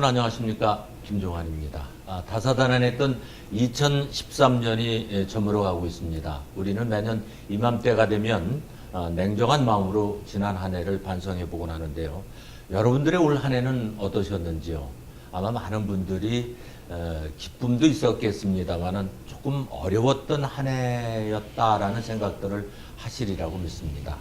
여러분 안녕하십니까, 김종환입니다. 다사다난했던 2013년이 저물어가고 있습니다. 우리는 매년 이맘때가 되면 냉정한 마음으로 지난 한 해를 반성해보곤 하는데요. 여러분들의 올 한 해는 어떠셨는지요? 아마 많은 분들이 기쁨도 있었겠습니다만은 조금 어려웠던 한 해였다라는 생각들을 하시리라고 믿습니다.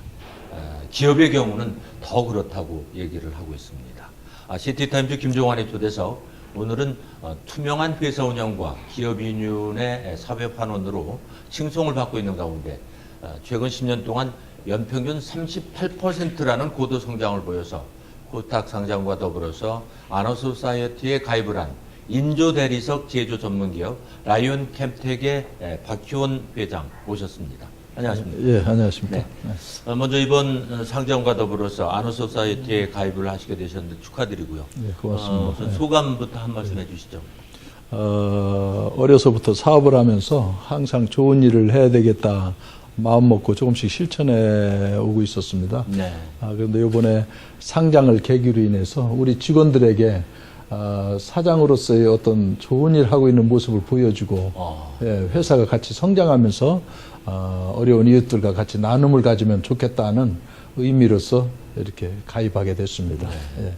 기업의 경우는 더 그렇다고 얘기를 하고 있습니다. 시티타임즈 김종환의 초대석, 오늘은 투명한 회사 운영과 기업 인윤의 사회 환원으로 칭송을 받고 있는 가운데 최근 10년 동안 연평균 38%라는 고도 성장을 보여서 코스닥 상장과 더불어서 아너소사이어티에 가입을 한 인조 대리석 제조 전문기업 라이온 캠텍의 박희원 회장 모셨습니다. 안녕하십니까? 예, 안녕하십니까? 네. 먼저 이번 상장과 더불어서 아너소사이어티에 가입을 하시게 되셨는데 축하드리고요. 예, 고맙습니다. 소감부터 한 말씀 해주시죠. 어려서부터 사업을 하면서 항상 좋은 일을 해야 되겠다 마음 먹고 조금씩 실천해 오고 있었습니다. 네. 그런데 이번에 상장을 계기로 인해서 우리 직원들에게 사장으로서의 어떤 좋은 일 하고 있는 모습을 보여주고 예, 회사가 같이 성장하면서 어려운 이웃들과 같이 나눔을 가지면 좋겠다는 의미로서 이렇게 가입하게 됐습니다. 네.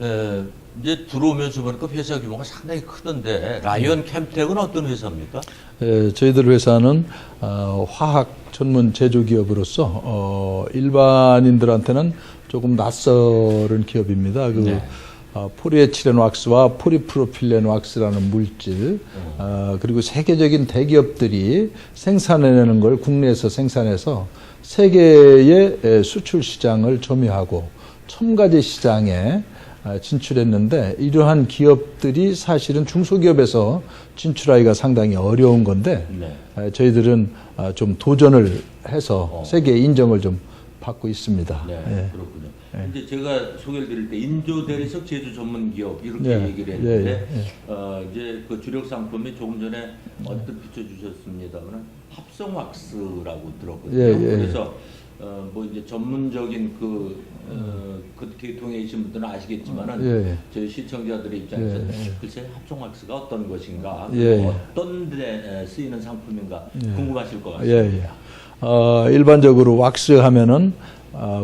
예. 이제 들어오면서 보니까 회사 규모가 상당히 크던데 라이온 캠텍은 어떤 회사입니까? 예, 저희들 회사는 화학 전문 제조기업으로서 일반인들한테는 조금 낯설은 기업입니다. 네. 포리에틸렌 왁스와 포리프로필렌 왁스라는 물질, 그리고 세계적인 대기업들이 생산해내는 걸 국내에서 생산해서 세계의 수출 시장을 점유하고 첨가제 시장에 진출했는데, 이러한 기업들이 사실은 중소기업에서 진출하기가 상당히 어려운 건데, 네. 저희들은 좀 도전을 해서 세계의 인정을 좀 받고 있습니다. 네, 예. 그렇군요. 이제 제가 소개를 드릴 때 인조 대리석 제조 전문 기업 이렇게 네, 얘기를 했는데, 예. 이제 그 주력 상품이 조금 전에 언뜻 비춰주셨습니다만 합성 왁스라고 들었거든요. 예, 예. 그래서 뭐 이제 전문적인 그 계통에 계신 분들은 아시겠지만은 예. 저희 시청자들의 입장에서 예. 글쎄 합성 왁스가 어떤 것인가, 예. 어떤 데 쓰이는 상품인가 예. 궁금하실 것 같습니다. 예, 예. 일반적으로 왁스 하면은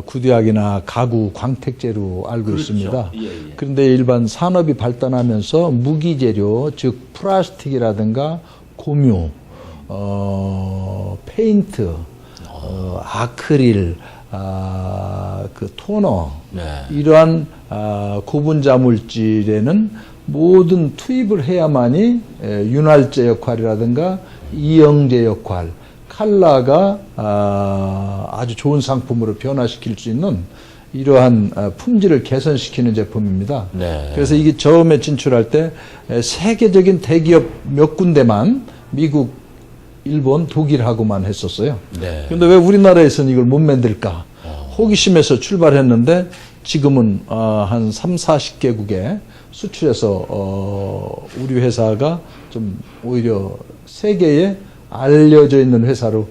구두약이나 가구, 광택제로 알고 그렇죠. 있습니다. 예, 예. 그런데 일반 산업이 발달하면서 무기재료, 즉 플라스틱이라든가 고무, 페인트, 아크릴, 그 토너, 네. 이러한 고분자 물질에는 모든 투입을 해야만이 윤활제 역할이라든가 이영제 역할, 칼라가 아주 좋은 상품으로 변화시킬 수 있는 이러한 품질을 개선시키는 제품입니다. 네. 그래서 이게 처음에 진출할 때 세계적인 대기업 몇 군데만, 미국, 일본, 독일하고만 했었어요. 네. 그런데 왜 우리나라에서는 이걸 못 만들까? 호기심에서 출발했는데 지금은 한 3, 40개국에 수출해서 우리 회사가 좀 오히려 세계에 알려져 있는 회사로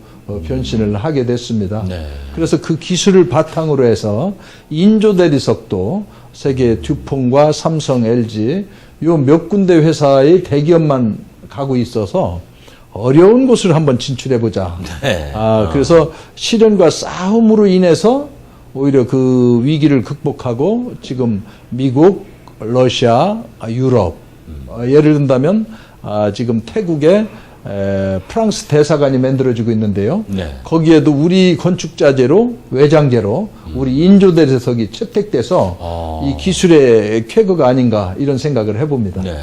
변신을 하게 됐습니다. 네. 그래서 그 기술을 바탕으로 해서 인조 대리석도 세계 듀퐁과 삼성, LG 요 몇 군데 회사의 대기업만 가고 있어서 어려운 곳을 한번 진출해보자. 네. 그래서 시련과 싸움으로 인해서 오히려 그 위기를 극복하고 지금 미국, 러시아, 유럽, 예를 든다면 지금 태국에 프랑스 대사관이 만들어지고 있는데요. 네. 거기에도 우리 건축자재로, 외장재로 우리 인조 대리석이 채택돼서 이 기술의 쾌거가 아닌가 이런 생각을 해봅니다. 네.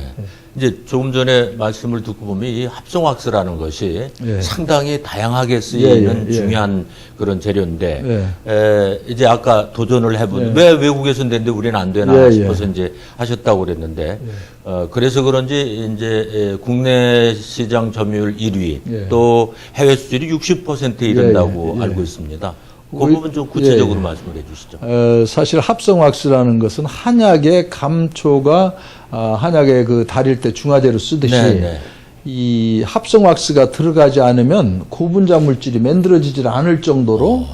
이제 조금 전에 말씀을 듣고 보면 이 합성 왁스라는 것이 예. 상당히 다양하게 쓰이는 예. 중요한 그런 재료인데, 예. 이제 아까 도전을 해본, 왜 외국에서는 되는데 우리는 안 되나 예. 싶어서 이제 하셨다고 그랬는데, 그래서 그런지 이제 국내 시장 점유율 1위, 예. 또 해외 수출이 60%에 이른다고 예. 알고 있습니다. 그 부분 좀 구체적으로 말씀을 해주시죠. 사실 합성 왁스라는 것은 한약의 감초가 한약에 그 다릴 때 중화제로 쓰듯이 네네. 이 합성 왁스가 들어가지 않으면 고분자 물질이 만들어지질 않을 정도로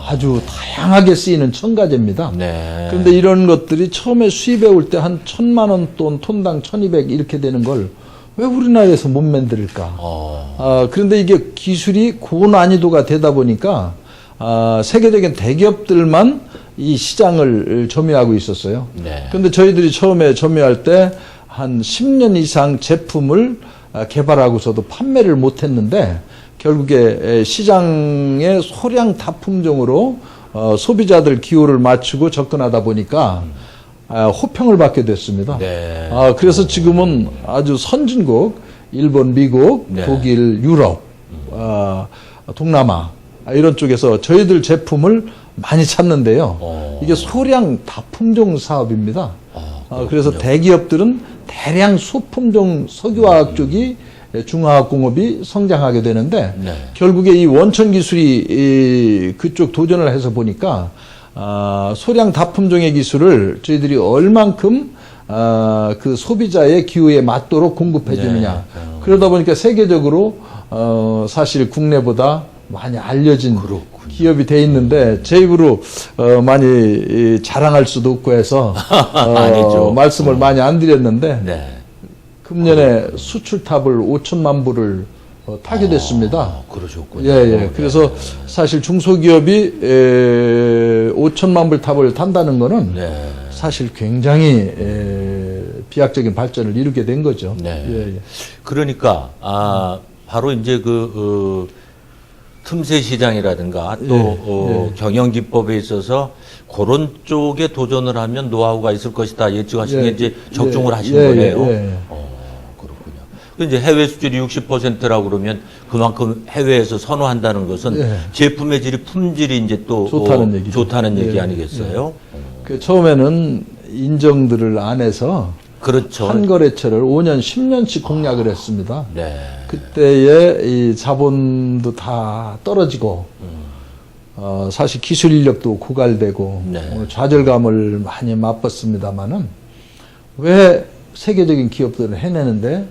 아주 다양하게 쓰이는 첨가제입니다. 네. 그런데 이런 것들이 처음에 수입해 올 때 한 1,000만 원 톤당 1,200 이렇게 되는 걸 왜 우리나라에서 못 만들까? 그런데 이게 기술이 고난이도가 되다 보니까 세계적인 대기업들만 이 시장을 점유하고 있었어요. 네. 그런데 저희들이 처음에 점유할 때 한 10년 이상 제품을 개발하고서도 판매를 못 했는데 결국에 시장의 소량 다품종으로 소비자들 기호를 맞추고 접근하다 보니까 호평을 받게 됐습니다. 네. 그래서 지금은 아주 선진국, 일본, 미국, 네. 독일, 유럽, 동남아 이런 쪽에서 저희들 제품을 많이 찾는데요. 이게 소량 다품종 사업입니다. 그래서 대기업들은 대량 소품종 석유화학 쪽이 중화학공업이 성장하게 되는데 네. 결국에 이 원천 기술이 그쪽 도전을 해서 보니까 소량 다품종의 기술을 저희들이 얼만큼 그 소비자의 기호에 맞도록 공급해 주느냐. 네. 그러다 보니까 세계적으로 사실 국내보다 많이 알려진 그렇군요. 기업이 돼 있는데 제 입으로 많이 자랑할 수도 없고 해서 아니죠. 말씀을 많이 안 드렸는데 네. 금년에 수출탑을 5천만 부를 타게 됐습니다. 그러셨군요. 예. 그래서 사실 중소기업이 5천만 불 탑을 탄다는 거는 네. 사실 굉장히 비약적인 발전을 이루게 된 거죠. 네. 예. 그러니까 바로 이제 틈새 시장이라든가 또 경영 기법에 있어서 그런 쪽에 도전을 하면 노하우가 있을 것이다 예측하신 게 이제 적중을 하신 거네요. 그렇군요. 이제 해외 수출이 60%라고 그러면 그만큼 해외에서 선호한다는 것은 제품의 질이 품질이 이제 또 좋다는 얘기 아니겠어요? 그 처음에는 인정들을 안 해서 그렇죠. 한 거래처를 5년, 10년씩 공략을 했습니다. 네. 그때의 이 자본도 다 떨어지고, 사실 기술 인력도 고갈되고, 네. 좌절감을 많이 맛봤습니다만은, 왜 세계적인 기업들은 해내는데,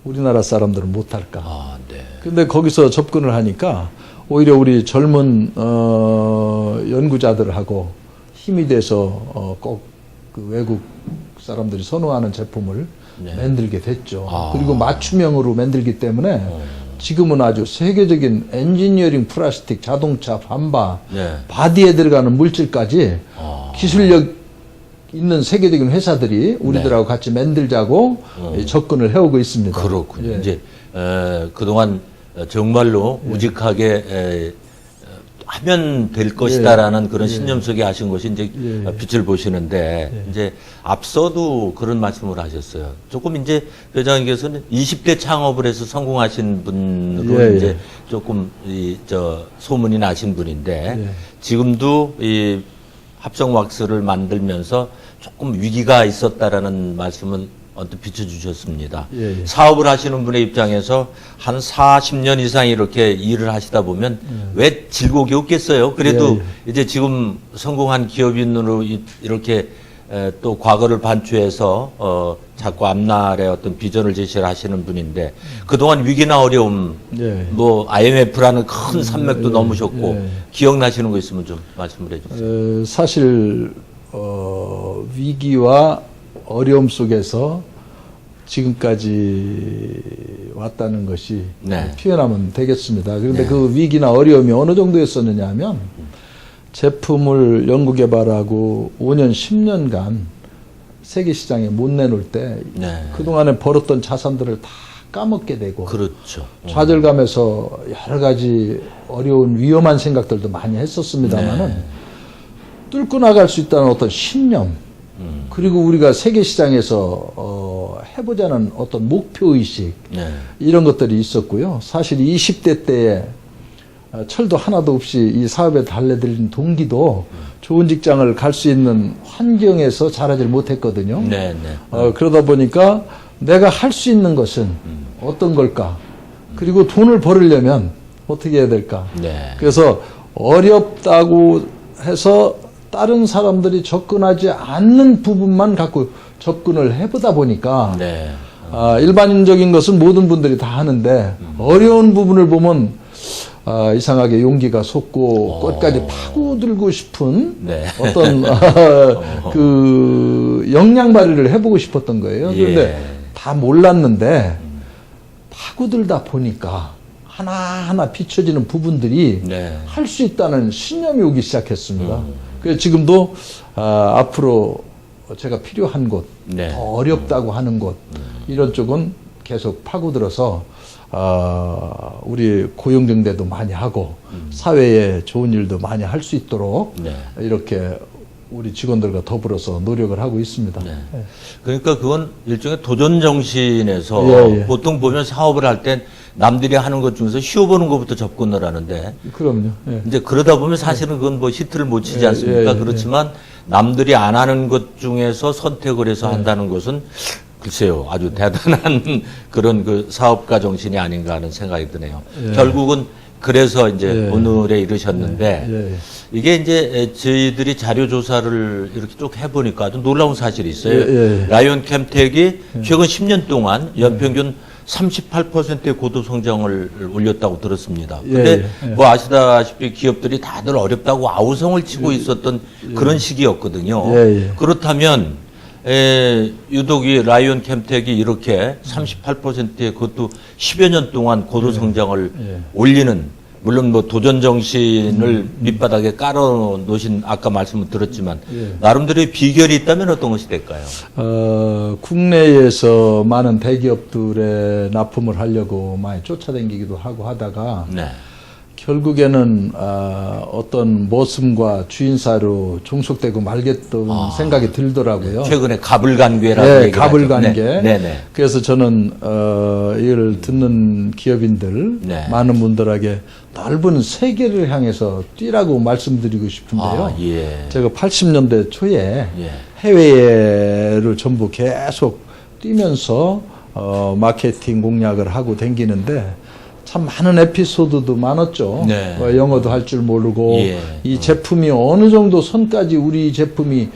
우리나라 사람들은 못할까? 네. 근데 거기서 접근을 하니까, 오히려 우리 젊은, 연구자들하고 힘이 돼서, 꼭 그 외국 사람들이 선호하는 제품을 만들게 됐죠. 그리고 맞춤형으로 만들기 때문에 지금은 아주 세계적인 엔지니어링 플라스틱, 자동차, 반바, 바디에 들어가는 물질까지 기술력 있는 세계적인 회사들이 우리들하고 같이 만들자고 접근을 해오고 있습니다. 그렇군요. 이제 그동안 정말로 우직하게 하면 될 것이다라는 그런 신념 속에 하신 것이 이제 빛을 보시는데 이제 앞서도 그런 말씀을 하셨어요. 조금 이제 회장님께서는 20대 창업을 해서 성공하신 분으로 이제 조금 소문이 나신 분인데 지금도 이 합성 왁스를 만들면서 조금 위기가 있었다라는 말씀은 언뜻 비춰주셨습니다. 사업을 하시는 분의 입장에서 한 40년 이상 이렇게 일을 하시다 보면 왜 즐거움이 없겠어요? 그래도 이제 지금 성공한 기업인으로 이렇게 또 과거를 반추해서 자꾸 앞날의 어떤 비전을 제시를 하시는 분인데 그동안 위기나 어려움, 뭐 IMF라는 큰 산맥도 넘으셨고 기억나시는 거 있으면 좀 말씀을 해주세요. 사실 위기와 어려움 속에서 지금까지 왔다는 것이 표현하면 되겠습니다. 그런데 그 위기나 어려움이 어느 정도였었느냐 하면 제품을 연구개발하고 5년, 10년간 세계 시장에 못 내놓을 때 그동안에 벌었던 자산들을 다 까먹게 되고 그렇죠. 좌절감에서 여러 가지 어려운 위험한 생각들도 많이 했었습니다만은 뚫고 나갈 수 있다는 어떤 신념 그리고 우리가 세계 시장에서 해보자는 어떤 목표의식 이런 것들이 있었고요. 사실 20대 때에 철도 하나도 없이 이 사업에 달려들린 동기도 좋은 직장을 갈 수 있는 환경에서 자라질 못했거든요. 그러다 보니까 내가 할 수 있는 것은 어떤 걸까? 그리고 돈을 벌으려면 어떻게 해야 될까? 그래서 어렵다고 해서 다른 사람들이 접근하지 않는 부분만 갖고 접근을 해보다 보니까 일반인적인 것은 모든 분들이 다 하는데 어려운 부분을 보면 이상하게 용기가 솟고 끝까지 파고들고 싶은 네. 어떤 그 역량 발휘를 해보고 싶었던 거예요. 그런데 예. 다 몰랐는데 파고들다 보니까 하나하나 비춰지는 부분들이 네. 할 수 있다는 신념이 오기 시작했습니다. 그래서 지금도 앞으로 제가 필요한 곳, 네. 더 어렵다고 하는 곳 이런 쪽은 계속 파고들어서 우리 고용정대도 많이 하고 사회에 좋은 일도 많이 할 수 있도록 네. 이렇게 우리 직원들과 더불어서 노력을 하고 있습니다. 네. 그러니까 그건 일종의 도전 정신에서 예, 예. 보통 보면 사업을 할 땐 남들이 하는 것 중에서 쉬워보는 것부터 접근을 하는데 그럼요. 예. 이제 그러다 보면 사실은 그건 뭐 히트를 못 치지 예, 않습니까? 예, 예. 그렇지만 남들이 안 하는 것 중에서 선택을 해서 한다는 것은 글쎄요, 아주 대단한 그런 그 사업가 정신이 아닌가 하는 생각이 드네요. 예. 결국은 그래서 이제 예. 오늘에 이르셨는데 예, 예. 이게 이제 저희들이 자료 조사를 이렇게 쭉 해보니까 아주 놀라운 사실이 있어요. 예, 예. 라이온 캠텍이 최근 10년 동안 연평균 38%의 고도 성장을 올렸다고 들었습니다. 근데 예, 예. 뭐 아시다시피 기업들이 다들 어렵다고 아우성을 치고 있었던 그런 시기였거든요. 예, 예. 그렇다면 유독 이 라이온 캠텍이 이렇게 38%의 그것도 10여 년 동안 고도 성장을 예. 올리는, 물론 뭐 도전 정신을 밑바닥에 깔아 놓으신 아까 말씀을 들었지만 예. 나름대로의 비결이 있다면 어떤 것이 될까요? 국내에서 많은 대기업들의 납품을 하려고 많이 쫓아다니기도 하고 하다가 네. 결국에는 어떤 모습과 주인사로 종속되고 말겠던 생각이 들더라고요. 최근에 가불관계라고 네, 얘기를 가불관계. 하죠. 네. 네네. 그래서 저는 이걸 듣는 기업인들 네. 많은 분들에게 넓은 세계를 향해서 뛰라고 말씀드리고 싶은데요. 예. 제가 80년대 초에 예. 해외를 전부 계속 뛰면서 마케팅 공략을 하고 댕기는데 참 많은 에피소드도 많았죠. 네. 영어도 할 줄 모르고 예. 이 제품이 어느 정도 선까지 우리 제품이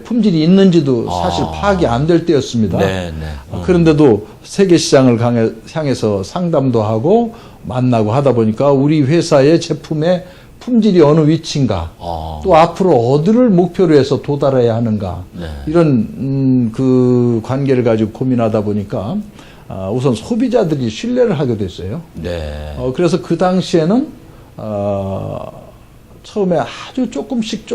품질이 있는지도 사실 파악이 안 될 때였습니다. 네, 네. 그런데도 세계 시장을 향해서 상담도 하고 만나고 하다 보니까 우리 회사의 제품의 품질이 어느 위치인가, 또 앞으로 어디를 목표로 해서 도달해야 하는가, 네. 이런 그 관계를 가지고 고민하다 보니까 우선 소비자들이 신뢰를 하게 됐어요. 네. 그래서 그 당시에는 처음에 아주 조금씩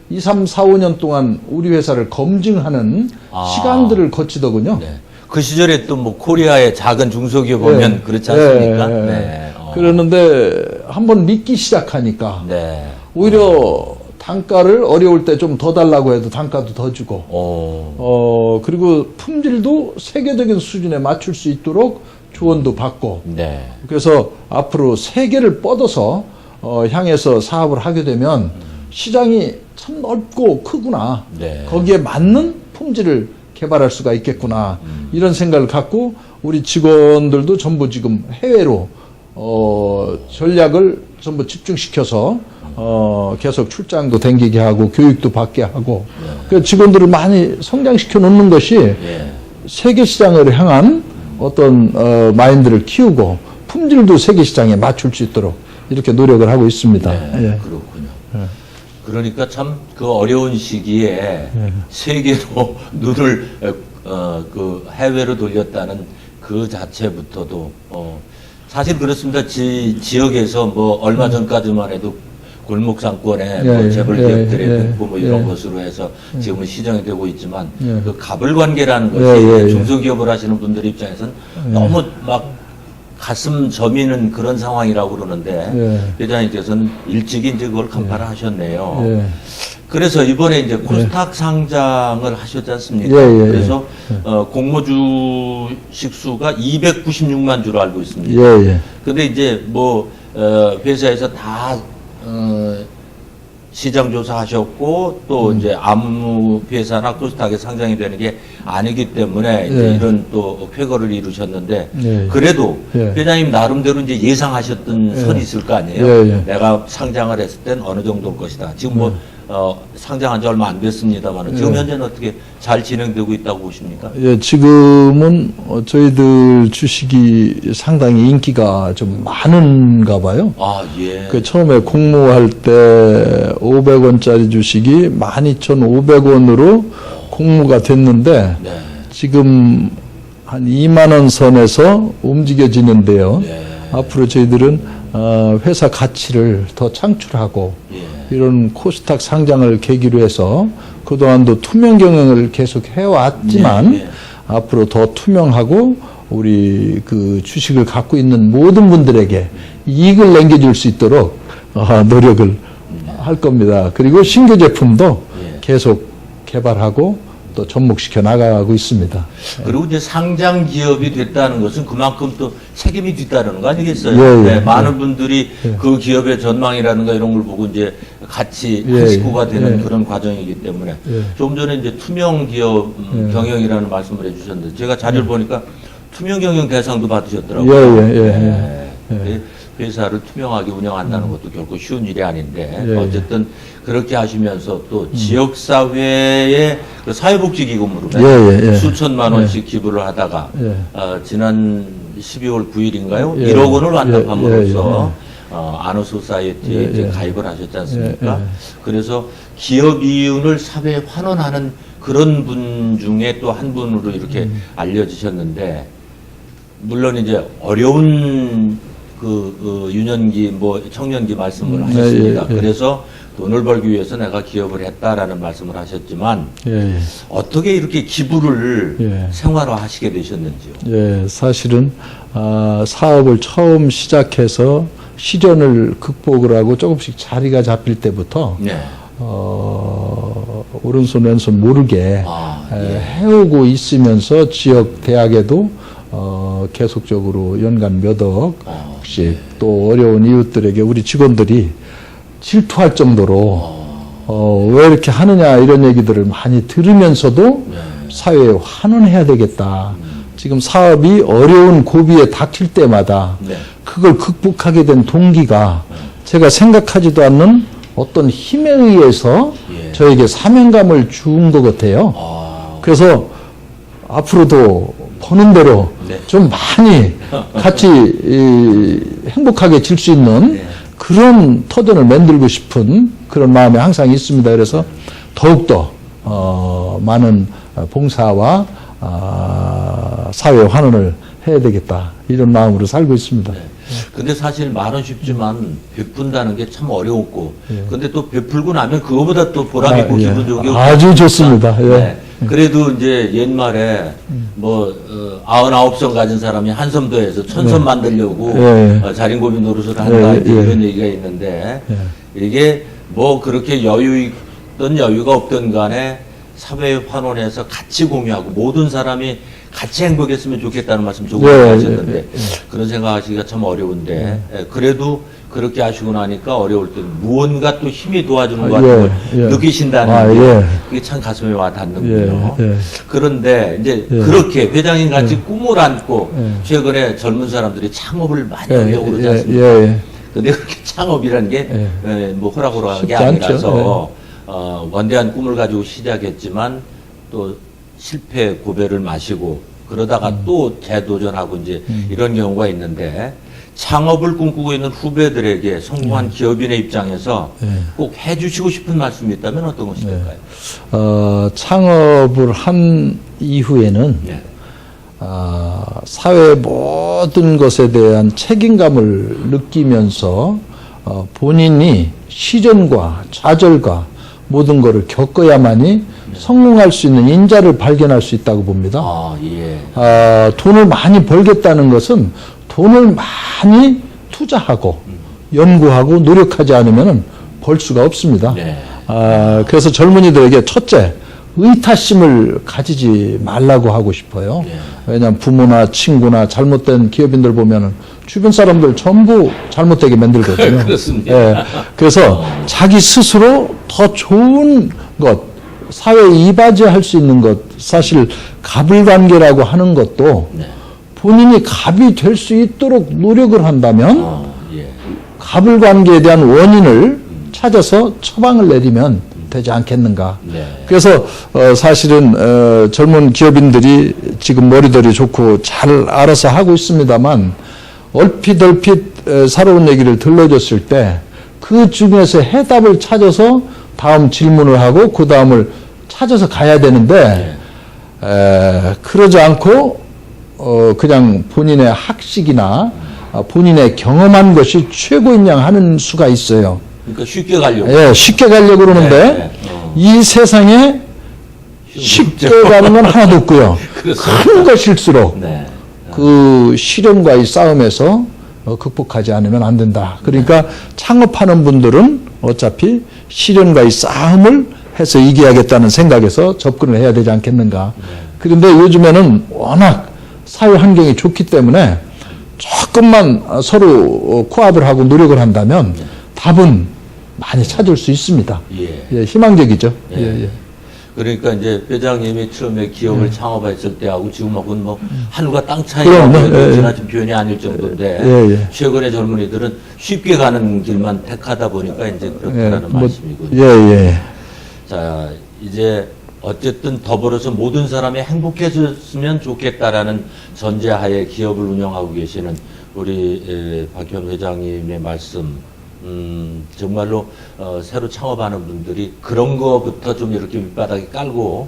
2, 3, 4, 5년 동안 우리 회사를 검증하는 시간들을 거치더군요. 네. 그 시절에 또 뭐 코리아의 작은 중소기업 보면 그렇지 않습니까? 네. 그러는데 한번 믿기 시작하니까 네. 오히려 단가를 어려울 때 좀 더 달라고 해도 단가도 더 주고, 그리고 품질도 세계적인 수준에 맞출 수 있도록 조언도 받고, 네. 그래서 앞으로 세계를 뻗어서 향해서 사업을 하게 되면 시장이 참 넓고 크구나. 네. 거기에 맞는 품질을 개발할 수가 있겠구나. 이런 생각을 갖고 우리 직원들도 전부 지금 해외로 전략을 전부 집중시켜서 계속 출장도 댕기게 하고 교육도 받게 하고 그 직원들을 많이 성장시켜 놓는 것이 세계 시장을 향한 어떤 마인드를 키우고 품질도 세계 시장에 맞출 수 있도록 이렇게 노력을 하고 있습니다. 네, 예. 그렇군요. 그러니까 참 그 어려운 시기에 세계로 눈을 그 해외로 돌렸다는 그 자체부터도 사실 그렇습니다. 지역에서 뭐 얼마 전까지만 해도 골목 상권에 뭐 재벌 기업들의 등부 뭐 이런 것으로 해서 지금은 시정이 되고 있지만 그 가불관계라는 것이 중소기업을 하시는 분들 입장에서는 너무 막 가슴 저미는 그런 상황이라고 그러는데 회장님께서는 일찍이 이제 그걸 간파를 하셨네요. 그래서 이번에 이제 코스닥 상장을 하셨지 않습니까? 그래서 공모 주식 수가 296만 주로 알고 있습니다. 근데 이제 뭐 회사에서 다 시장 조사하셨고 또 이제 아무 회사나 코스닥에 상장이 되는 게 아니기 때문에 이제 이런 또 쾌거를 이루셨는데 그래도 회장님 나름대로 이제 예상하셨던 선이 있을 거 아니에요. 내가 상장을 했을 땐 어느 정도일 것이다. 지금 뭐 상장한 지 얼마 안 됐습니다만 지금 현재는 어떻게 잘 진행되고 있다고 보십니까? 예, 지금은 저희들 주식이 상당히 인기가 좀 많은가 봐요. 아, 예. 그 처음에 공모할 때 500원짜리 주식이 12,500원으로 공모가 됐는데 네. 지금 한 2만 원 선에서 움직여지는데요. 앞으로 저희들은 회사 가치를 더 창출하고 이런 코스닥 상장을 계기로 해서 그동안도 투명 경영을 계속 해왔지만 앞으로 더 투명하고 우리 그 주식을 갖고 있는 모든 분들에게 이익을 남겨줄 수 있도록 노력을 할 겁니다. 그리고 신규 제품도 계속 개발하고 또 접목시켜 나가고 있습니다. 그리고 이제 상장 기업이 됐다는 것은 그만큼 또 책임이 뒤따르는 거 아니겠어요? 네, 많은 분들이 그 기업의 전망이라든가 이런 걸 보고 이제 같이 한 식구가 되는 그런 과정이기 때문에 좀 전에 이제 투명 기업 경영이라는 말씀을 해주셨는데 제가 자료를 보니까 투명 경영 대상도 받으셨더라고요. 회사를 투명하게 운영한다는 것도 결코 쉬운 일이 아닌데 어쨌든 그렇게 하시면서 또 지역사회에 그 사회복지기금으로 수천만 원씩 기부를 하다가 지난 12월 9일인가요? 1억 원을 완납함으로써 아너소사이어티에 이제 가입을 하셨지 않습니까? 그래서 기업 이윤을 사회에 환원하는 그런 분 중에 또 한 분으로 이렇게 알려지셨는데 물론 이제 어려운 유년기 뭐 청년기 말씀을 하셨습니다. 그래서 돈을 벌기 위해서 내가 기업을 했다라는 말씀을 하셨지만 어떻게 이렇게 기부를 생활화하시게 되셨는지요? 사실은 사업을 처음 시작해서 시련을 극복을 하고 조금씩 자리가 잡힐 때부터 오른손 왼손 모르게 해오고 있으면서 지역 대학에도 계속적으로 연간 몇 억씩 또 어려운 이웃들에게 우리 직원들이 질투할 정도로 왜 이렇게 하느냐 이런 얘기들을 많이 들으면서도 사회에 환원해야 되겠다. 지금 사업이 어려운 고비에 닥칠 때마다 그걸 극복하게 된 동기가 제가 생각하지도 않는 어떤 힘에 의해서 저에게 사명감을 준 것 같아요. 그래서 앞으로도 버는 대로 좀 많이 같이 행복하게 질 수 있는 그런 터전을 만들고 싶은 그런 마음이 항상 있습니다. 그래서 더욱더 많은 봉사와 사회 환원을 해야 되겠다 이런 마음으로 살고 있습니다. 근데 사실 말은 쉽지만 베푼다는 게 참 어려웠고 근데 또 베풀고 나면 그거보다 또 보람있고 기분 좋은 게 아주 좋습니다. 그래도 이제 옛말에 뭐 99섬 가진 사람이 한 섬 더해서 1000섬 만들려고 자린고비 노릇을 한다 이런 얘기가 있는데 이게 뭐 그렇게 여유 있던 여유가 없던 간에 사회 환원해서 같이 공유하고 모든 사람이 같이 행복했으면 좋겠다는 말씀 조금 하셨는데 그런 생각하시기가 참 어려운데 그래도 그렇게 하시고 나니까 어려울 때 무언가 또 힘이 도와주는 것 같은 걸 느끼신다는 게 그게 참 가슴에 와 닿는군요. 그런데 이제 그렇게 회장님 같이 꿈을 안고 최근에 젊은 사람들이 창업을 많이 하려고 그러지 않습니까? 근데 그렇게 창업이라는 게 뭐 호락호락한 게 아니라서 원대한 꿈을 가지고 시작했지만 또 실패 고배를 마시고 그러다가 또 재도전하고 이제 이런 경우가 있는데 창업을 꿈꾸고 있는 후배들에게 성공한 기업인의 입장에서 꼭 해주시고 싶은 말씀이 있다면 어떤 것이 될까요? 창업을 한 이후에는 사회의 모든 것에 대한 책임감을 느끼면서 본인이 시련과 좌절과 모든 것을 겪어야만이 성공할 수 있는 인자를 발견할 수 있다고 봅니다. 돈을 많이 벌겠다는 것은 돈을 많이 투자하고 연구하고 노력하지 않으면 벌 수가 없습니다. 그래서 젊은이들에게 첫째, 의타심을 가지지 말라고 하고 싶어요. 왜냐하면 부모나 친구나 잘못된 기업인들 보면은 주변 사람들 전부 잘못되게 만들거든요. 그렇습니다. 예. 그래서 자기 스스로 더 좋은 것, 사회에 이바지할 수 있는 것, 사실 갑을관계라고 하는 것도 본인이 갑이 될 수 있도록 노력을 한다면 갑을관계에 대한 원인을 찾아서 처방을 내리면 되지 않겠는가. 그래서 사실은 젊은 기업인들이 지금 머리들이 좋고 잘 알아서 하고 있습니다만 얼핏 살아온 얘기를 들려줬을 때 그 중에서 해답을 찾아서 다음 질문을 하고 그 다음을 찾아서 가야 되는데 그러지 않고 그냥 본인의 학식이나 본인의 경험한 것이 최고인 양 하는 수가 있어요. 그러니까 쉽게 가려고. 예, 쉽게 가려고 그러는데 이 세상에 쉽게 가는 건 하나도 없고요. 큰 것일수록 그 시련과의 싸움에서 극복하지 않으면 안 된다. 그러니까 창업하는 분들은 어차피 시련과의 싸움을 해서 이겨야겠다는 생각에서 접근을 해야 되지 않겠는가. 그런데 요즘에는 워낙 사회 환경이 좋기 때문에 조금만 서로 코합을 하고 노력을 한다면 답은 많이 찾을 수 있습니다. 예, 희망적이죠. 예. 그러니까 이제 회장님이 처음에 기업을 창업했을 때하고 지금하고는 뭐 하늘과 땅 차이가 지나친 표현이 아닐 정도인데 최근의 젊은이들은 쉽게 가는 길만 택하다 보니까 이제 그렇다는 말씀이군요. 자, 이제 어쨌든 더불어서 모든 사람이 행복해졌으면 좋겠다라는 전제하에 기업을 운영하고 계시는 우리 박현 회장님의 말씀, 정말로 새로 창업하는 분들이 그런 거부터 좀 이렇게 밑바닥에 깔고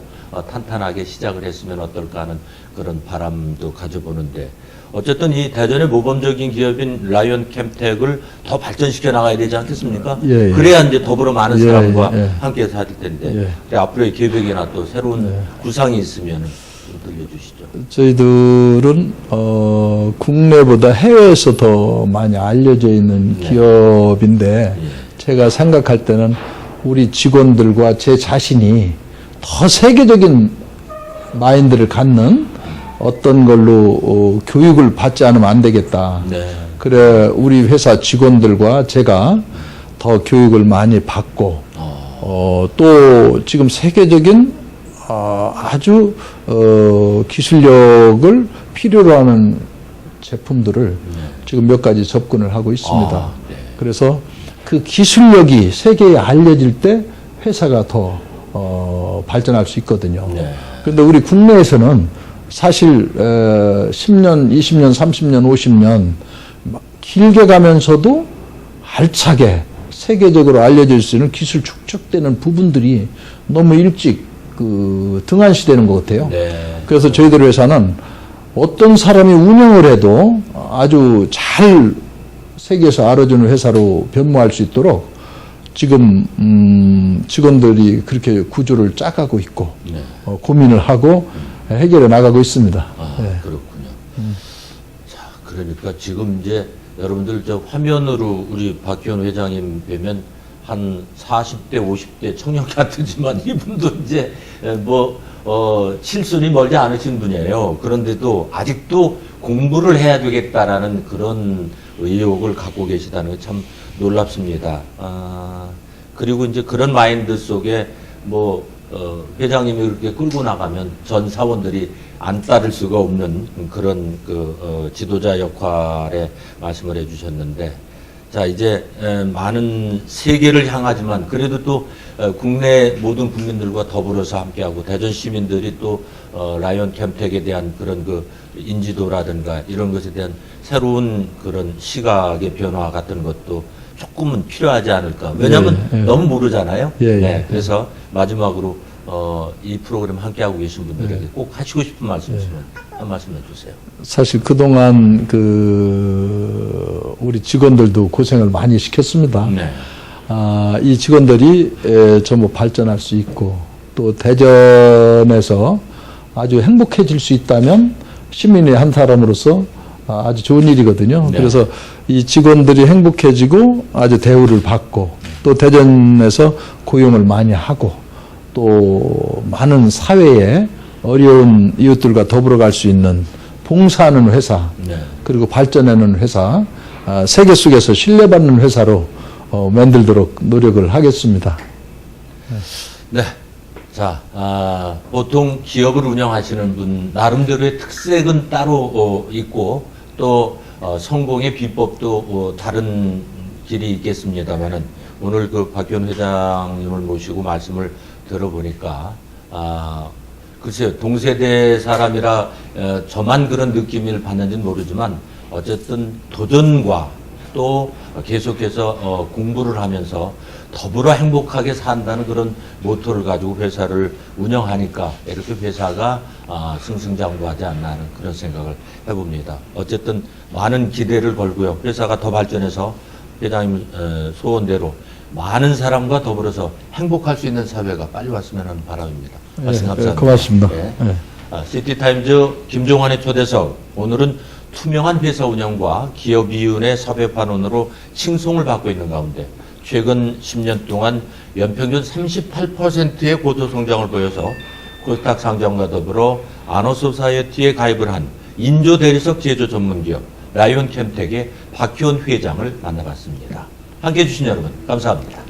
탄탄하게 시작을 했으면 어떨까 하는 그런 바람도 가져보는데, 어쨌든 이 대전의 모범적인 기업인 라이언 캠텍을 더 발전시켜 나가야 되지 않겠습니까? 그래야 이제 더불어 많은 사람과 함께 살 텐데, 앞으로의 계획이나 또 새로운 구상이 있으면 좀 들려주시죠. 저희들은 국내보다 해외에서 더 많이 알려져 있는 기업인데 제가 생각할 때는 우리 직원들과 제 자신이 더 세계적인 마인드를 갖는 어떤 걸로 교육을 받지 않으면 안 되겠다. 그래 우리 회사 직원들과 제가 더 교육을 많이 받고 또 지금 세계적인 아주 기술력을 필요로 하는 제품들을 지금 몇 가지 접근을 하고 있습니다. 그래서 그 기술력이 세계에 알려질 때 회사가 더 발전할 수 있거든요. 그런데 우리 국내에서는 사실 10년, 20년, 30년, 50년 길게 가면서도 알차게 세계적으로 알려질 수 있는 기술 축적되는 부분들이 너무 일찍 등한시되는 것 같아요. 그래서 저희들 회사는 어떤 사람이 운영을 해도 아주 잘 세계에서 알아주는 회사로 변모할 수 있도록 지금 직원들이 그렇게 구조를 짜가고 있고 고민을 하고 해결해 나가고 있습니다. 그렇군요. 자, 그러니까 지금 이제 여러분들 저 화면으로 우리 박현 회장님 뵈면 한 40대, 50대 청년 같으지만 이분도 이제 칠순이 멀지 않으신 분이에요. 그런데도 아직도 공부를 해야 되겠다라는 그런 의욕을 갖고 계시다는 게 참 놀랍습니다. 그리고 이제 그런 마인드 속에 회장님이 그렇게 끌고 나가면 전 사원들이 안 따를 수가 없는 그런 지도자 역할에 말씀을 해주셨는데, 자, 이제 많은 세계를 향하지만 그래도 또 국내 모든 국민들과 더불어서 함께하고 대전 시민들이 또 라이언 캠텍에 대한 그런 인지도라든가 이런 것에 대한 새로운 그런 시각의 변화 같은 것도 조금은 필요하지 않을까. 왜냐하면 너무 모르잖아요. 그래서 마지막으로 이 프로그램 함께하고 계신 분들에게 꼭 하시고 싶은 말씀 있으면 한 말씀 해주세요. 사실 그동안 우리 직원들도 고생을 많이 시켰습니다. 이 직원들이 전부 발전할 수 있고 또 대전에서 아주 행복해질 수 있다면 시민의 한 사람으로서 아주 좋은 일이거든요. 그래서 이 직원들이 행복해지고 아주 대우를 받고 또 대전에서 고용을 많이 하고 또 많은 사회에 어려운 이웃들과 더불어 갈 수 있는 봉사하는 회사, 네. 그리고 발전하는 회사, 세계 속에서 신뢰받는 회사로 만들도록 노력을 하겠습니다. 네. 자, 보통 기업을 운영하시는 분 나름대로의 특색은 따로 있고 또 성공의 비법도 다른 길이 있겠습니다만은 오늘 그 박기원 회장님을 모시고 말씀을 들어보니까 글쎄요, 동세대 사람이라 저만 그런 느낌을 받는지는 모르지만 어쨌든 도전과 또 계속해서 공부를 하면서 더불어 행복하게 산다는 그런 모토를 가지고 회사를 운영하니까 이렇게 회사가 승승장구하지 않나 하는 그런 생각을 해봅니다. 어쨌든 많은 기대를 걸고요. 회사가 더 발전해서 회장님 소원대로 많은 사람과 더불어서 행복할 수 있는 사회가 빨리 왔으면 하는 바람입니다. 말씀 감사합니다. 고맙습니다. 네. 시티타임즈 김종환의 초대석, 오늘은 투명한 회사 운영과 기업 이윤의 사회판원으로 칭송을 받고 있는 가운데 최근 10년 동안 연평균 38%의 고도 성장을 보여서 코스닥 상장과 더불어 아너소사이어티에 가입을 한 인조 대리석 제조 전문기업 라이온 캠텍의 박희원 회장을 만나봤습니다. 함께해 주신 여러분 감사합니다.